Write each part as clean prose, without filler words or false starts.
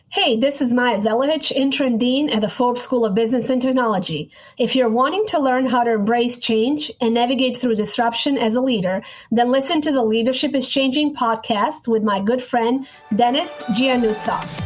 Hey, this is Maja Zelihic, Interim Dean at the Forbes School of Business and Technology. If you're wanting to learn how to embrace change and navigate through disruption as a leader, then listen to the Leadership is Changing podcast with my good friend, Dennis Giannoutsas.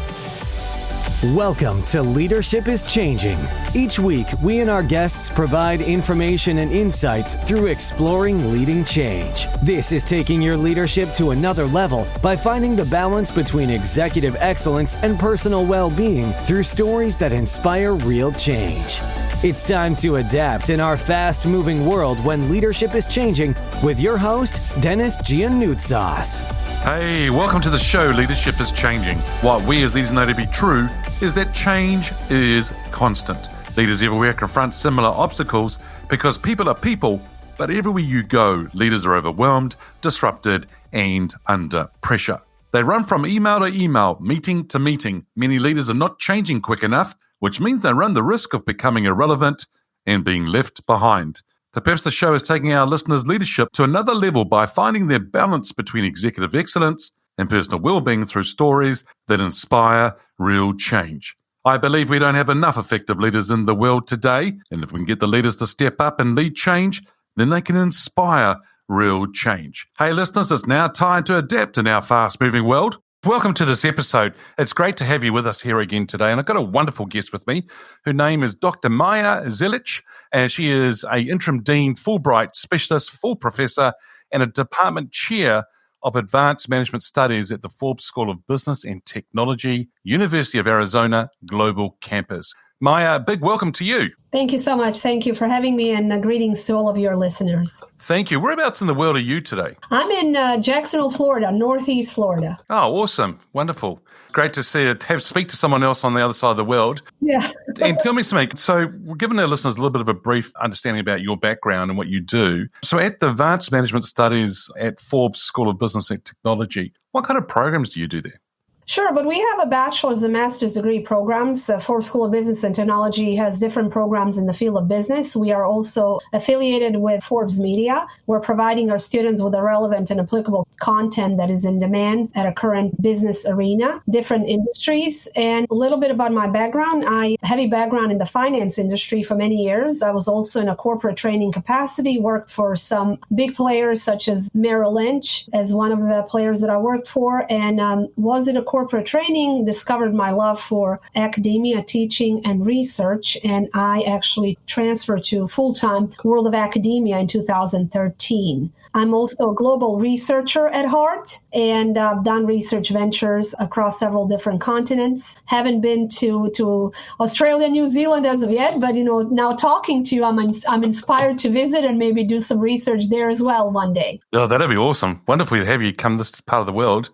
Welcome to Leadership is Changing. Each week, we and our guests provide information and insights through exploring leading change. This is taking your leadership to another level by finding the balance between executive excellence and personal well-being through stories that inspire real change. It's time to adapt in our fast-moving world when leadership is changing with your host, Dennis Giannoutsas. Hey, welcome to the show, Leadership is Changing. What we as leaders know to be true is that change is constant. Leaders everywhere confront similar obstacles because people are people, but everywhere you go, leaders are overwhelmed, disrupted, and under pressure. They run from email to email, meeting to meeting. Many leaders are not changing quick enough, which means they run the risk of becoming irrelevant and being left behind. Perhaps the show is taking our listeners' leadership to another level by finding their balance between executive excellence and personal well-being through stories that inspire real change. I believe we don't have enough effective leaders in the world today, and if we can get the leaders to step up and lead change, then they can inspire real change. Hey listeners, it's now time to adapt in our fast-moving world. Welcome to this episode. It's great to have you with us here again today. And I've got a wonderful guest with me. Her name is Dr. Maja Zelihic, and she is an Interim Dean, Fulbright Specialist, full professor, and a Department Chair of Advanced Management Studies at the Forbes School of Business and Technology, University of Arizona Global Campus. Maja, big welcome to you. Thank you so much. Thank you for having me, and greetings to all of your listeners. Thank you. Whereabouts in the world are you today? I'm in Jacksonville, Florida, Northeast Florida. Oh, awesome. Wonderful. Great to see it. Speak to someone else on the other side of the world. Yeah. And tell me something. So we're giving our listeners a little bit of a brief understanding about your background and what you do. So at the Advanced Management Studies at Forbes School of Business and Technology, what kind of programs do you do there? Sure, but we have a bachelor's and master's degree programs. The Forbes School of Business and Technology has different programs in the field of business. We are also affiliated with Forbes Media. We're providing our students with the relevant and applicable content that is in demand at a current business arena, different industries. And a little bit about my background. I have a background in the finance industry for many years. I was also in a corporate training capacity, worked for some big players such as Merrill Lynch as one of the players that I worked for, and was in a corporate training, discovered my love for academia, teaching, and research, and I actually transferred to full-time world of academia in 2013. I'm also a global researcher at heart, and I've done research ventures across several different continents. Haven't been to Australia, New Zealand as of yet, but now talking to you, I'm inspired to visit and maybe do some research there as well one day. Oh, that'd be awesome. Wonderful to have you come this part of the world.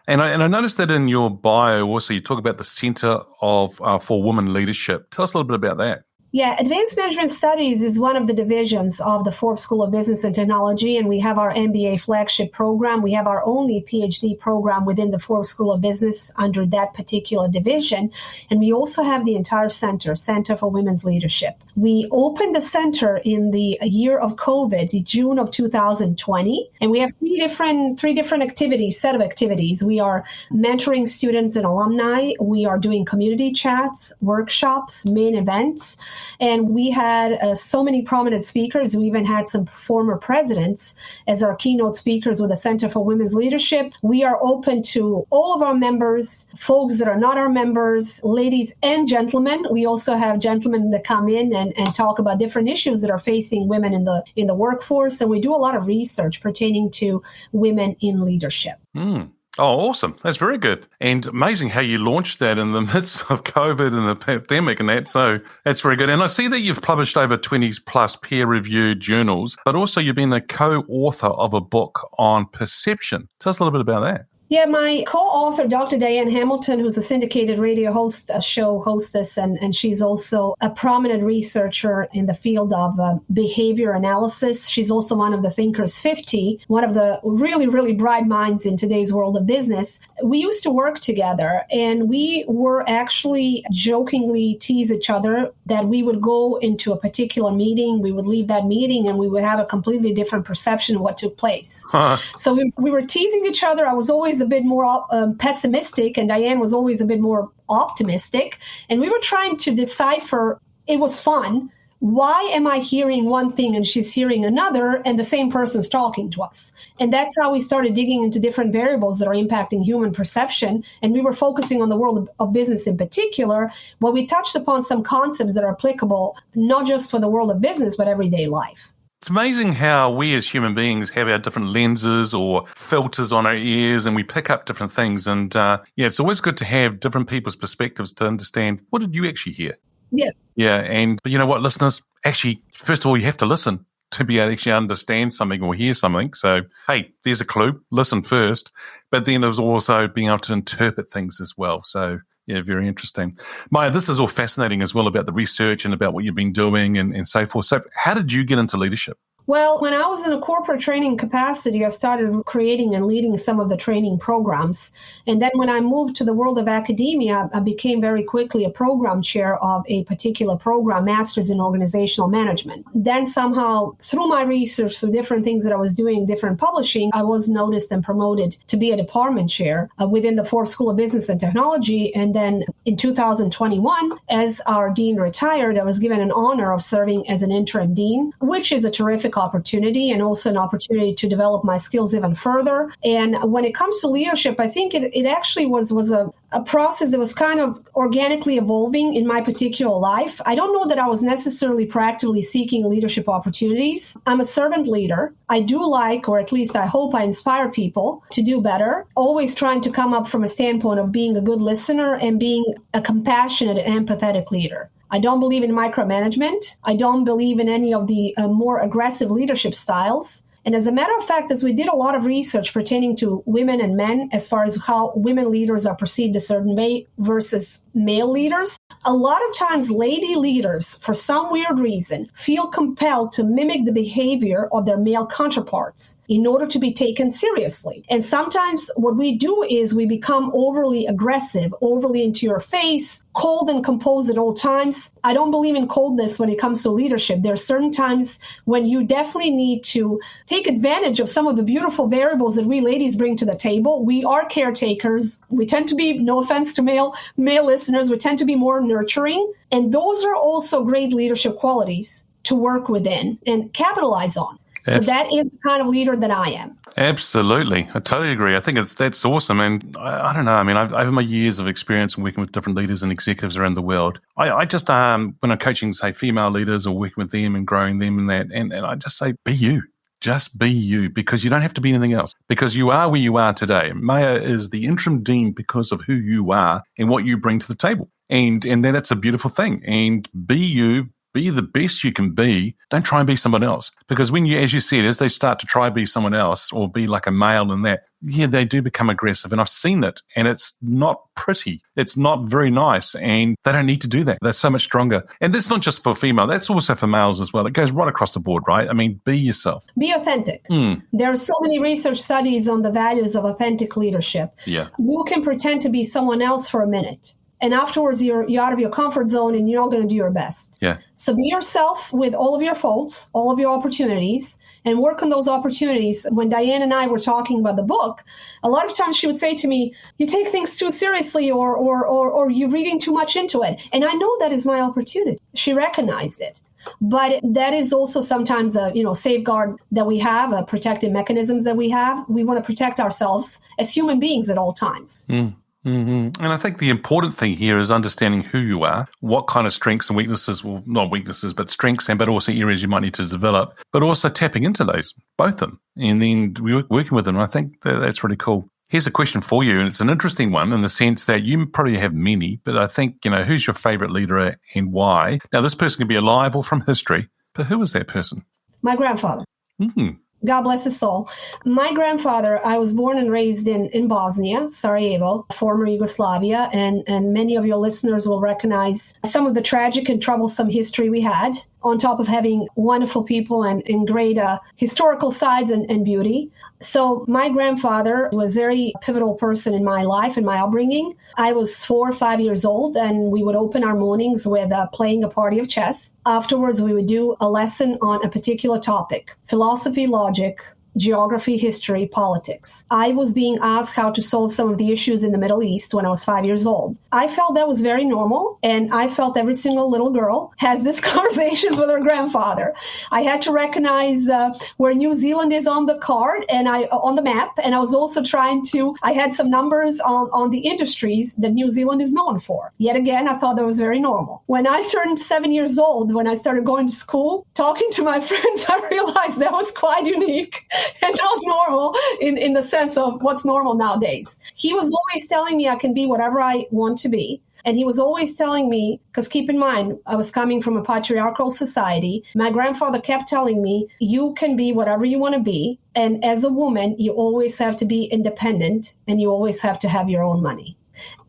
And I noticed that in your bio also you talk about the Center for Women Leadership. Tell us a little bit about that. Yeah, Advanced Management Studies is one of the divisions of the Forbes School of Business and Technology, and we have our MBA flagship program. We have our only PhD program within the Forbes School of Business under that particular division, and we also have the entire Center for Women's Leadership. We opened the center in the year of COVID, June of 2020, and we have three different set of activities. We are mentoring students and alumni. We are doing community chats, workshops, main events. And we had so many prominent speakers. We even had some former presidents as our keynote speakers with the Center for Women's Leadership. We are open to all of our members, folks that are not our members, ladies and gentlemen. We also have gentlemen that come in and talk about different issues that are facing women in the workforce. And we do a lot of research pertaining to women in leadership. Oh, awesome. That's very good. And amazing how you launched that in the midst of COVID and the pandemic and that. So that's very good. And I see that you've published over 20 plus peer-reviewed journals, but also you've been a co-author of a book on perception. Tell us a little bit about that. Yeah, my co-author, Dr. Diane Hamilton, who's a syndicated radio hostess, and she's also a prominent researcher in the field of behavior analysis. She's also one of the Thinkers 50, one of the really, really bright minds in today's world of business. We used to work together, and we were actually jokingly tease each other that we would go into a particular meeting, we would leave that meeting, and we would have a completely different perception of what took place. So we were teasing each other. I was always a bit more pessimistic, and Diane was always a bit more optimistic. And we were trying to decipher, it was fun. Why am I hearing one thing and she's hearing another, and the same person's talking to us? And that's how we started digging into different variables that are impacting human perception. And we were focusing on the world of business in particular, where we touched upon some concepts that are applicable, not just for the world of business, but everyday life. It's amazing how we as human beings have our different lenses or filters on our ears, and we pick up different things. And it's always good to have different people's perspectives to understand, what did you actually hear? Yes. Yeah, and you know what, listeners? Actually, first of all, you have to listen to be able to actually understand something or hear something. So, hey, there's a clue. Listen first. But then there's also being able to interpret things as well. So, yeah, very interesting. Maja, this is all fascinating as well about the research and about what you've been doing and so forth. So how did you get into leadership? Well, when I was in a corporate training capacity, I started creating and leading some of the training programs. And then when I moved to the world of academia, I became very quickly a program chair of a particular program, Masters in Organizational Management. Then somehow, through my research, through different things that I was doing, different publishing, I was noticed and promoted to be a department chair within the Forbes School of Business and Technology. And then in 2021, as our dean retired, I was given an honor of serving as an interim dean, which is a terrific opportunity and also an opportunity to develop my skills even further. And when it comes to leadership, I think it actually was a process that was kind of organically evolving in my particular life. I don't know that I was necessarily proactively seeking leadership opportunities. I'm a servant leader. I do like, or at least I hope I inspire people to do better, always trying to come up from a standpoint of being a good listener and being a compassionate and empathetic leader. I don't believe in micromanagement. I don't believe in any of the more aggressive leadership styles. And as a matter of fact, as we did a lot of research pertaining to women and men, as far as how women leaders are perceived a certain way versus male leaders, a lot of times lady leaders, for some weird reason, feel compelled to mimic the behavior of their male counterparts in order to be taken seriously. And sometimes what we do is we become overly aggressive, overly into your face, cold and composed at all times. I don't believe in coldness when it comes to leadership. There are certain times when you definitely need to take advantage of some of the beautiful variables that we ladies bring to the table. We are caretakers. We tend to be, no offense to male listeners, we tend to be more nurturing. And those are also great leadership qualities to work within and capitalize on. So that is the kind of leader that I am. Absolutely. I totally agree. I think that's awesome. And I don't know. I mean, over my years of experience in working with different leaders and executives around the world, I just, when I'm coaching, say, female leaders or working with them and growing them and that, and I just say, be you. Just be you, because you don't have to be anything else, because you are where you are today. Maja is the interim dean because of who you are and what you bring to the table. And then it's a beautiful thing. And be you. Be the best you can be. Don't try and be someone else. Because when you, as you said, as they start to try and be someone else or be like a male in that, yeah, they do become aggressive. And I've seen it, and it's not pretty. It's not very nice. And they don't need to do that. They're so much stronger. And that's not just for female. That's also for males as well. It goes right across the board, right? I mean, be yourself. Be authentic. There are so many research studies on the values of authentic leadership. Yeah. You can pretend to be someone else for a minute. And afterwards, you're out of your comfort zone and you're not going to do your best. Yeah. So be yourself with all of your faults, all of your opportunities, and work on those opportunities. When Diane and I were talking about the book, a lot of times she would say to me, you take things too seriously or you're reading too much into it. And I know that is my opportunity. She recognized it. But that is also sometimes a safeguard that we have, protective mechanisms that we have. We want to protect ourselves as human beings at all times. Mm-hmm. And I think the important thing here is understanding who you are, what kind of strengths and weaknesses, well, not weaknesses, but strengths, but also areas you might need to develop, but also tapping into those, both of them, and then working with them. I think that's really cool. Here's a question for you, and it's an interesting one in the sense that you probably have many, but I think, who's your favorite leader and why? Now, this person can be alive or from history, but who is that person? My grandfather. Mm-hmm. God bless his soul. My grandfather, I was born and raised in Bosnia, Sarajevo, former Yugoslavia, and many of your listeners will recognize some of the tragic and troublesome history we had, on top of having wonderful people and great historical sides and beauty. So my grandfather was a very pivotal person in my life and my upbringing. I was 4 or 5 years old, and we would open our mornings with playing a party of chess. Afterwards, we would do a lesson on a particular topic: philosophy, logic, geography, history, politics. I was being asked how to solve some of the issues in the Middle East when I was 5 years old. I felt that was very normal, and I felt every single little girl has this conversations with her grandfather. I had to recognize where New Zealand is on the card and on the map, and I was also I had some numbers on the industries that New Zealand is known for. Yet again, I thought that was very normal. When I turned 7 years old, when I started going to school, talking to my friends, I realized that was quite unique and not normal in the sense of what's normal nowadays. He was always telling me I can be whatever I want to be. And he was always telling me, because keep in mind, I was coming from a patriarchal society. My grandfather kept telling me, you can be whatever you want to be. And as a woman, you always have to be independent and you always have to have your own money.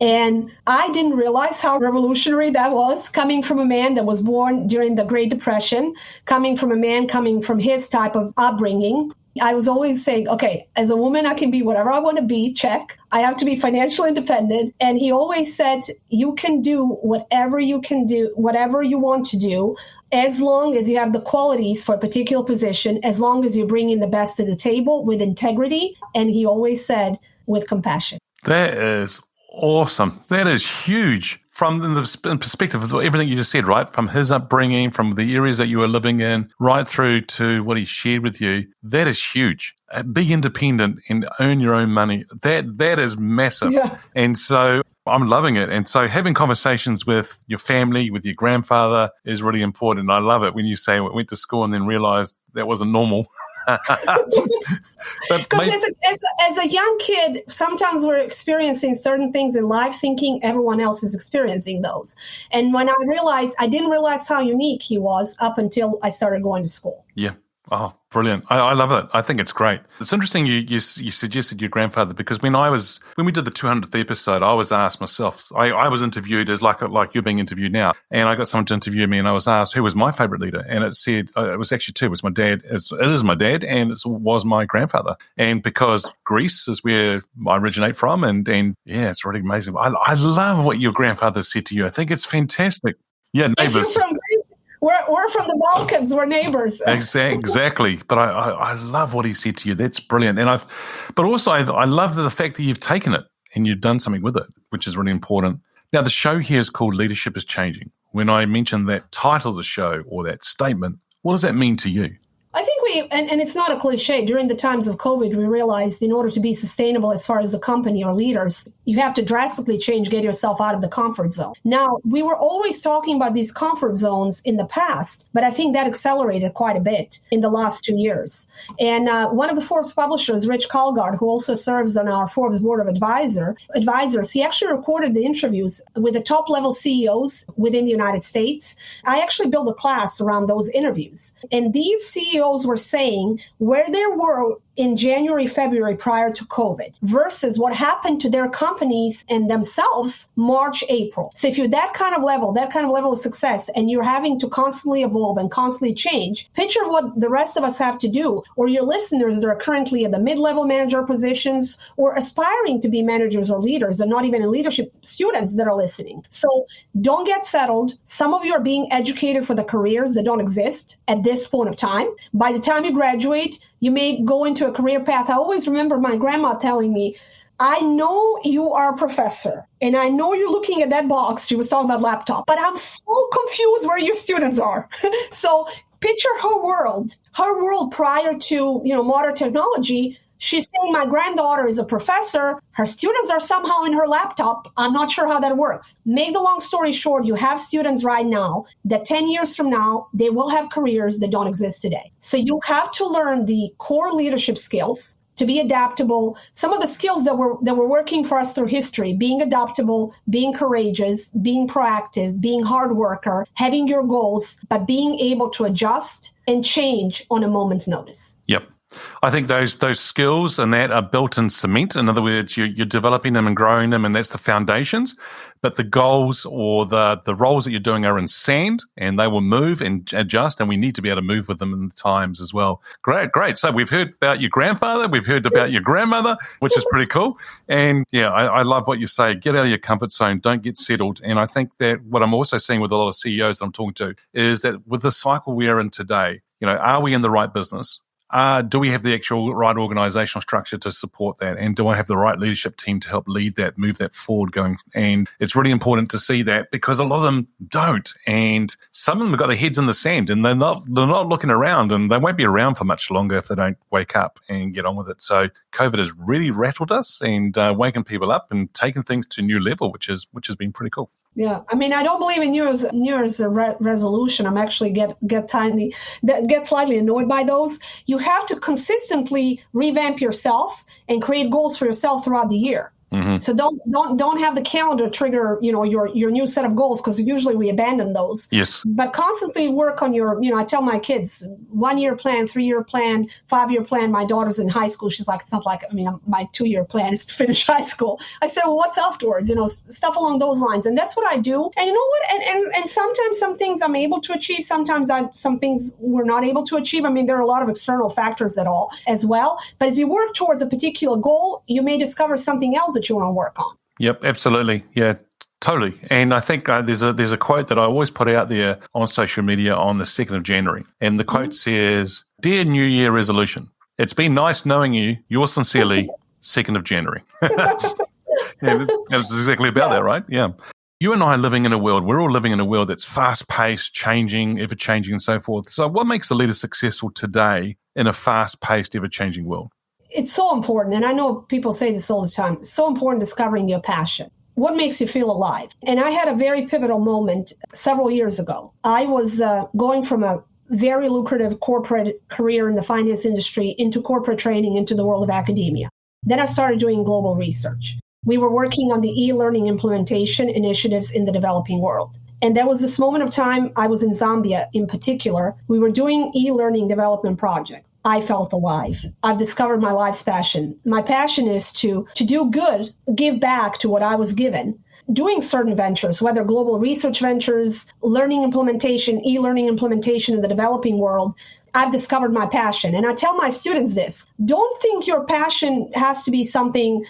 And I didn't realize how revolutionary that was, coming from a man that was born during the Great Depression, coming from his type of upbringing. I was always saying, okay, as a woman, I can be whatever I want to be, check. I have to be financially independent. And he always said, you can do whatever you want to do, as long as you have the qualities for a particular position, as long as you bring in the best to the table with integrity. And he always said, with compassion. That is awesome. That is huge. From the perspective of everything you just said, right? From his upbringing, from the areas that you were living in, right through to what he shared with you, that is huge. Be independent and earn your own money. That is massive. Yeah. And so I'm loving it. And so having conversations with your family, with your grandfather is really important. I love it when you say, went to school and then realized that wasn't normal. Because as a young kid, sometimes we're experiencing certain things in life thinking everyone else is experiencing those. And when I didn't realize how unique he was up until I started going to school. Yeah. Oh, brilliant. I love it. I think it's great. It's interesting you suggested your grandfather, because when we did the 200th episode, I was asked myself, I was interviewed as like you're being interviewed now, and I got someone to interview me and I was asked who was my favorite leader, and it said, it was actually two. It was my dad. It is my dad, and it was my grandfather. And because Greece is where I originate from, and yeah, it's really amazing. I love what your grandfather said to you. I think it's fantastic. Yeah, neighbors. If you're from Greece, we're from the Balkans. We're neighbors. Exactly. But I love what he said to you. That's brilliant. But also I love the fact that you've taken it and you've done something with it, which is really important. Now, the show here is called Leadership is Changing. When I mentioned that title of the show or that statement, what does that mean to you? I think and it's not a cliche, during the times of COVID, we realized in order to be sustainable as far as the company or leaders, you have to drastically get yourself out of the comfort zone. Now, we were always talking about these comfort zones in the past, but I think that accelerated quite a bit in the last 2 years. And one of the Forbes publishers, Rich Colgard, who also serves on our Forbes board of advisors, he actually recorded the interviews with the top level CEOs within the United States. I actually built a class around those interviews. And these CEOs were saying where they were in January, February prior to COVID versus what happened to their companies and themselves March, April. So if you're that kind of level of success, and you're having to constantly evolve and constantly change, picture what the rest of us have to do, or your listeners that are currently at the mid-level manager positions or aspiring to be managers or leaders and not even in leadership, students that are listening. So don't get settled. Some of you are being educated for the careers that don't exist at this point of time. By the time you graduate, you may go into a career path. I always remember my grandma telling me, I know you are a professor and I know you're looking at that box. She was talking about laptop, but I'm so confused where your students are. So picture her world prior to, modern technology. She's saying my granddaughter is a professor. Her students are somehow in her laptop. I'm not sure how that works. Make the long story short, you have students right now that 10 years from now, they will have careers that don't exist today. So you have to learn the core leadership skills to be adaptable. Some of the skills that were working for us through history, being adaptable, being courageous, being proactive, being hard worker, having your goals, but being able to adjust and change on a moment's notice. Yep. I think those skills and that are built in cement. In other words, you're developing them and growing them, and that's the foundations. But the goals or the roles that you're doing are in sand, and they will move and adjust, and we need to be able to move with them in the times as well. Great. So we've heard about your grandfather, we've heard about your grandmother, which is pretty cool. And yeah, I love what you say. Get out of your comfort zone. Don't get settled. And I think that what I'm also seeing with a lot of CEOs that I'm talking to is that with the cycle we are in today, are we in the right business? do we have the actual right organizational structure to support that? And do I have the right leadership team to help lead that, move that forward going? And it's really important to see that because a lot of them don't. And some of them have got their heads in the sand and they're not looking around, and they won't be around for much longer if they don't wake up and get on with it. So COVID has really rattled us and waking people up and taking things to a new level, which has been pretty cool. Yeah, I mean, I don't believe in New Year's resolution. I'm actually get slightly annoyed by those. You have to consistently revamp yourself and create goals for yourself throughout the year. Mm-hmm. So don't have the calendar trigger, your new set of goals, because usually we abandon those. Yes. But constantly work on your, I tell my kids 1-year plan, 3-year plan, 5-year plan. My daughter's in high school. She's like, it's not like, my 2-year plan is to finish high school. I said, well, what's afterwards? Stuff along those lines. And that's what I do. And you know what? And sometimes some things I'm able to achieve. Sometimes some things we're not able to achieve. There are a lot of external factors as well. But as you work towards a particular goal, you may discover something else that you want to work on. Yep, absolutely. Yeah, totally. And I think there's a quote that I always put out there on social media on the 2nd of January. And the quote says, "Dear New Year resolution, it's been nice knowing you. Yours sincerely, 2nd of January." Yeah, that's exactly about that, right? Yeah. You and I are living in a world, we're all living in a world that's fast-paced, changing, ever-changing and so forth. So what makes a leader successful today in a fast-paced, ever-changing world? It's so important, and I know people say this all the time, it's so important discovering your passion. What makes you feel alive? And I had a very pivotal moment several years ago. I was going from a very lucrative corporate career in the finance industry into corporate training into the world of academia. Then I started doing global research. We were working on the e-learning implementation initiatives in the developing world. And there was this moment of time, I was in Zambia in particular. We were doing e-learning development project. I felt alive. I've discovered my life's passion. My passion is to do good, give back to what I was given, doing certain ventures, whether global research ventures, learning implementation, e-learning implementation in the developing world. I've discovered my passion. And I tell my students this, don't think your passion has to be something,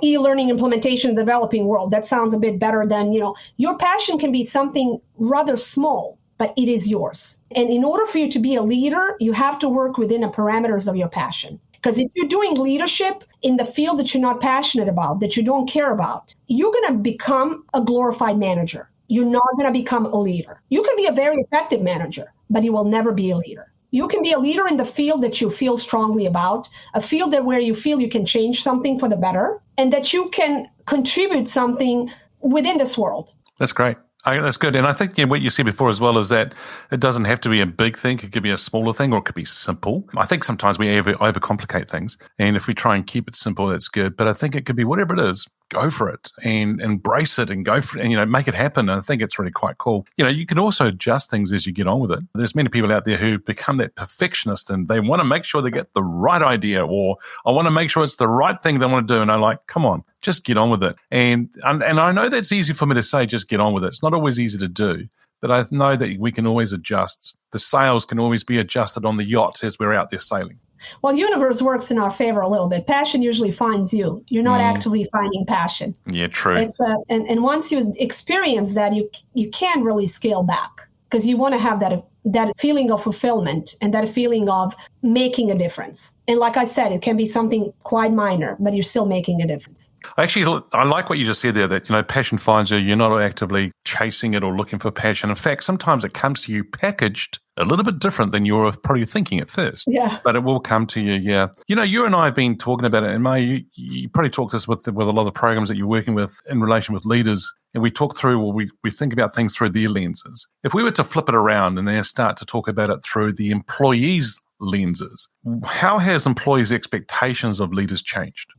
e-learning implementation in the developing world. That sounds a bit better than, your passion can be something rather small, but it is yours. And in order for you to be a leader, you have to work within the parameters of your passion. Because if you're doing leadership in the field that you're not passionate about, that you don't care about, you're going to become a glorified manager. You're not going to become a leader. You can be a very effective manager, but you will never be a leader. You can be a leader in the field that you feel strongly about, a field where you feel you can change something for the better, and that you can contribute something within this world. That's great. That's good. And I think what you said before as well is that it doesn't have to be a big thing. It could be a smaller thing or it could be simple. I think sometimes we overcomplicate things. And if we try and keep it simple, that's good. But I think it could be whatever it is, go for it and embrace it and go for it and, make it happen. And I think it's really quite cool. You can also adjust things as you get on with it. There's many people out there who become that perfectionist and they want to make sure they get the right idea, or I want to make sure it's the right thing they want to do. And I'm like, come on, just get on with it. And I know that's easy for me to say, just get on with it. It's not always easy to do, but I know that we can always adjust. The sails can always be adjusted on the yacht as we're out there sailing. Well, the universe works in our favor a little bit. Passion usually finds you. You're not actively finding passion. Yeah, true. It's and once you experience that, you can't really scale back, because you want to have that feeling of fulfillment and that feeling of making a difference. And like I said, it can be something quite minor, but you're still making a difference. Actually, I like what you just said there, that, passion finds you. You're not actively chasing it or looking for passion. In fact, sometimes it comes to you packaged a little bit different than you were probably thinking at first. Yeah. But it will come to you, yeah. You and I have been talking about it, and Maja, you probably talked this with a lot of the programs that you're working with in relation with leaders. And we talk through, we think about things through their lenses. If we were to flip it around and then start to talk about it through the employees' lenses, how has employees' expectations of leaders changed?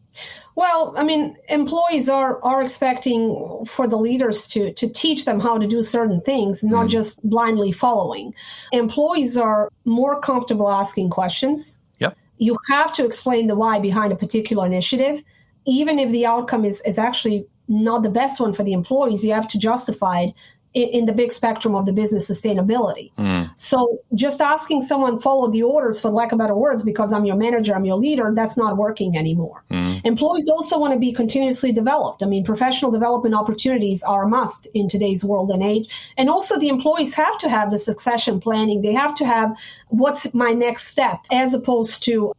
Well, employees are expecting for the leaders to teach them how to do certain things, not just blindly following. Employees are more comfortable asking questions. Yep. You have to explain the why behind a particular initiative. Even if the outcome is actually not the best one for the employees, you have to justify it in the big spectrum of the business sustainability. So just asking someone follow the orders, for lack of better words, because I'm your manager, I'm your leader, that's not working anymore. Employees also want to be continuously developed. I mean, professional development opportunities are a must in today's world and age. And also the employees have to have the succession planning. They have to have what's my next step, as opposed to,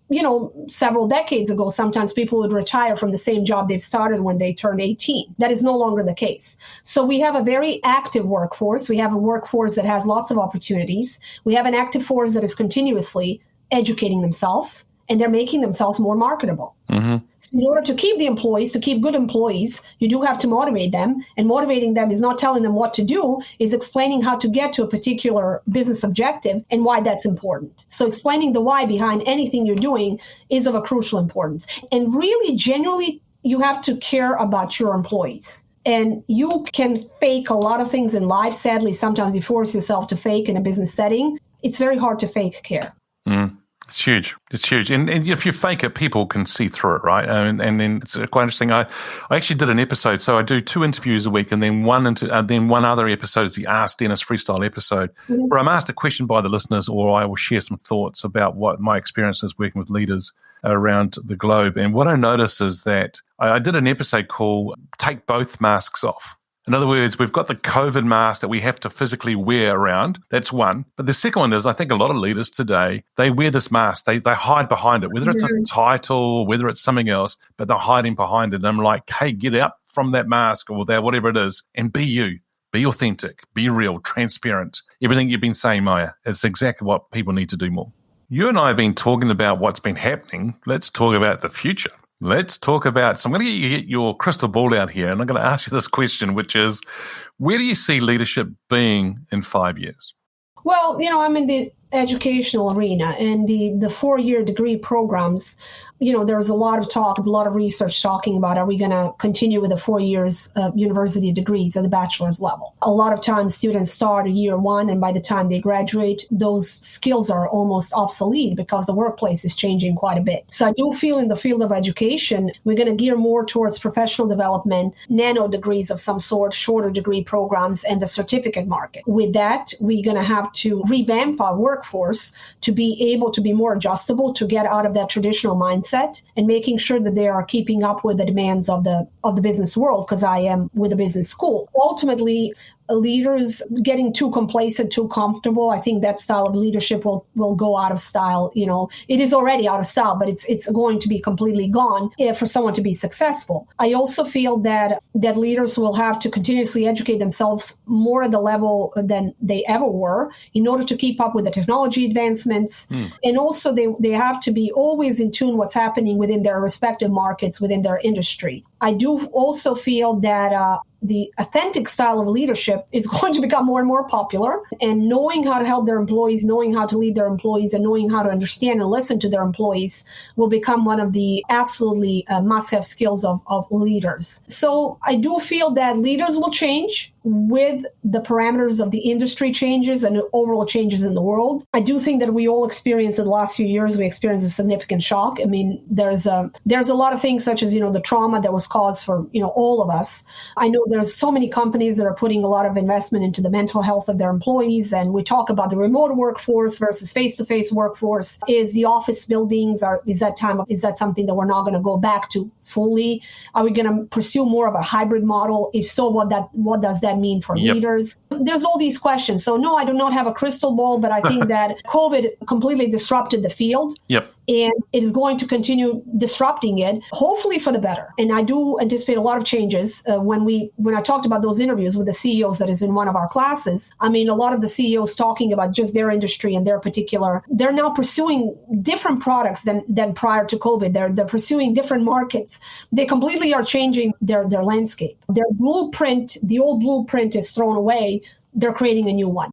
several decades ago, sometimes people would retire from the same job they've started when they turned 18. That is no longer the case. So we have a very active workforce. We have a workforce that has lots of opportunities. We have an active force that is continuously educating themselves, and they're making themselves more marketable. So in order to keep the employees, to keep good employees, you do have to motivate them. And motivating them is not telling them what to do, is explaining how to get to a particular business objective and why that's important. So explaining the why behind anything you're doing is of a crucial importance. And really, genuinely, you have to care about your employees. And you can fake a lot of things in life. Sadly, sometimes you force yourself to fake in a business setting. It's very hard to fake care. It's huge. It's huge. And if you fake it, people can see through it, right? And then it's quite interesting. I actually did an episode. So I do 2 interviews a week, and then one other episode is the Ask Dennis Freestyle episode, where I'm asked a question by the listeners, or I will share some thoughts about what my experience is working with leaders around the globe. And what I notice is that I did an episode called Take Both Masks Off. In other words, we've got the COVID mask that we have to physically wear around. That's one. But the second one is, I think a lot of leaders today, they wear this mask. They hide behind it, whether it's a title, whether it's something else, but they're hiding behind it. And I'm like, hey, get out from that mask or that, whatever it is, and be you. Be authentic, be real, transparent. Everything you've been saying, Maja, it's exactly what people need to do more. You and I have been talking about what's been happening. Let's talk about the future. Let's talk about, so I'm going to get your crystal ball out here, and I'm going to ask you this question, which is, where do you see leadership being in 5 years? Well, I'm in the educational arena, and the 4-year degree programs, there's a lot of talk, a lot of research talking about, are we going to continue with the 4 years of university degrees at the bachelor's level? A lot of times students start year one, and by the time they graduate, those skills are almost obsolete because the workplace is changing quite a bit. So I do feel in the field of education, we're going to gear more towards professional development, nano degrees of some sort, shorter degree programs, and the certificate market. With that, we're going to have to revamp our workforce to be able to be more adjustable, to get out of that traditional mindset and making sure that they are keeping up with the demands of the business world, because I am with a business school. Ultimately, leaders getting too complacent, too comfortable, I think that style of leadership will go out of style. It is already out of style, but it's going to be completely gone for someone to be successful. I also feel that leaders will have to continuously educate themselves more at the level than they ever were in order to keep up with the technology advancements. And also they have to be always in tune what's happening within their respective markets, within their industry. I do also feel that the authentic style of leadership is going to become more and more popular, and knowing how to help their employees, knowing how to lead their employees, and knowing how to understand and listen to their employees will become one of the absolutely must-have skills of leaders. So I do feel that leaders will change with the parameters of the industry changes and overall changes in the world. I do think that we all experienced in the last few years, we experienced a significant shock. I mean, there's a lot of things such as, the trauma that was caused for, all of us. I know there's so many companies that are putting a lot of investment into the mental health of their employees. And we talk about the remote workforce versus face-to-face workforce. Is the office buildings, is that something that we're not going to go back to fully? Are we going to pursue more of a hybrid model? If so, what does that mean for leaders? There's all these questions. So no, I do not have a crystal ball, but I think that COVID completely disrupted the field. And it is going to continue disrupting it, hopefully for the better. And I do anticipate a lot of changes. When I talked about those interviews with the CEOs that is in one of our classes, I mean, a lot of the CEOs talking about just their industry and their particular, they're now pursuing different products than prior to COVID. They're pursuing different markets. They completely are changing their landscape. Their blueprint, the old blueprint is thrown away. They're creating a new one.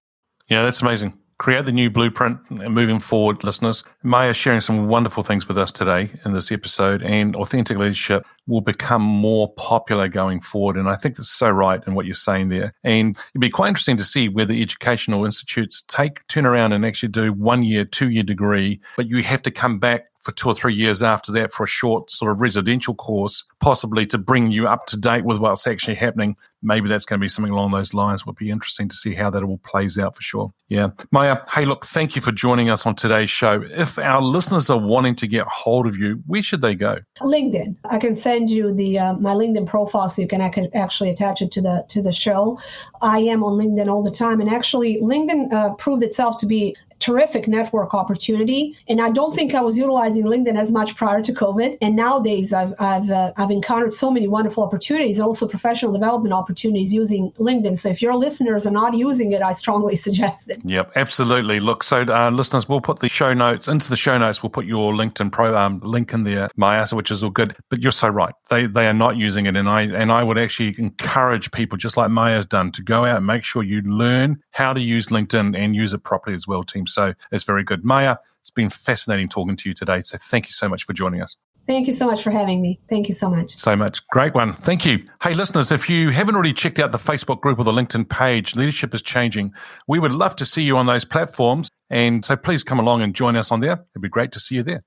Yeah, that's amazing. Create the new blueprint moving forward, listeners. Maja sharing some wonderful things with us today in this episode, and authentic leadership will become more popular going forward. And I think that's so right in what you're saying there. And it'd be quite interesting to see whether educational institutes turn around and actually do 1 year, 2 year degree, but you have to come back for 2 or 3 years after that for a short sort of residential course, possibly to bring you up to date with what's actually happening. Maybe that's going to be something along those lines. Would be interesting to see how that all plays out for sure. Yeah. Maja, hey, look, thank you for joining us on today's show. If our listeners are wanting to get hold of you, where should they go? LinkedIn. I can send you my LinkedIn profile so you can actually attach it to the show. I am on LinkedIn all the time. And actually, LinkedIn proved itself to be terrific network opportunity. And I don't think I was utilizing LinkedIn as much prior to COVID. And nowadays I've encountered so many wonderful opportunities, also professional development opportunities using LinkedIn. So if your listeners are not using it, I strongly suggest it. Yep, absolutely. Look, so listeners, we'll put the show notes we'll put your LinkedIn link in there, Maja, which is all good. But you're so right. They are not using it. And I would actually encourage people, just like Maja's done, to go out and make sure you learn how to use LinkedIn and use it properly as well, team. So it's very good. Maja, it's been fascinating talking to you today. So thank you so much for joining us. Thank you so much for having me. Thank you so much. So much. Great one. Thank you. Hey, listeners, if you haven't already checked out the Facebook group or the LinkedIn page, Leadership is Changing, we would love to see you on those platforms. And so please come along and join us on there. It'd be great to see you there.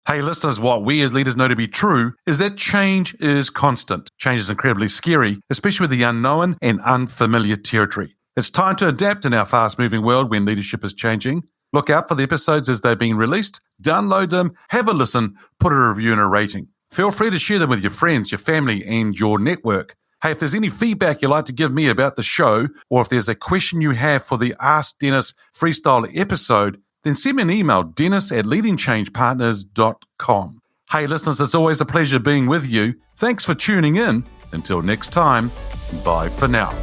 Hey, listeners, what we as leaders know to be true is that change is constant. Change is incredibly scary, especially with the unknown and unfamiliar territory. It's time to adapt in our fast-moving world when leadership is changing. Look out for the episodes as they're being released. Download them, have a listen, put a review and a rating. Feel free to share them with your friends, your family, and your network. Hey, if there's any feedback you'd like to give me about the show, or if there's a question you have for the Ask Dennis Freestyle episode, then send me an email, dennis@leadingchangepartners.com. Hey, listeners, it's always a pleasure being with you. Thanks for tuning in. Until next time, bye for now.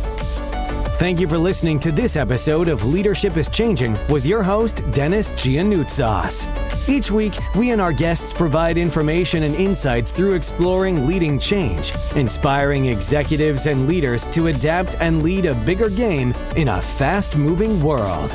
Thank you for listening to this episode of Leadership is Changing with your host, Dennis Giannoutsas. Each week, we and our guests provide information and insights through exploring leading change, inspiring executives and leaders to adapt and lead a bigger game in a fast-moving world.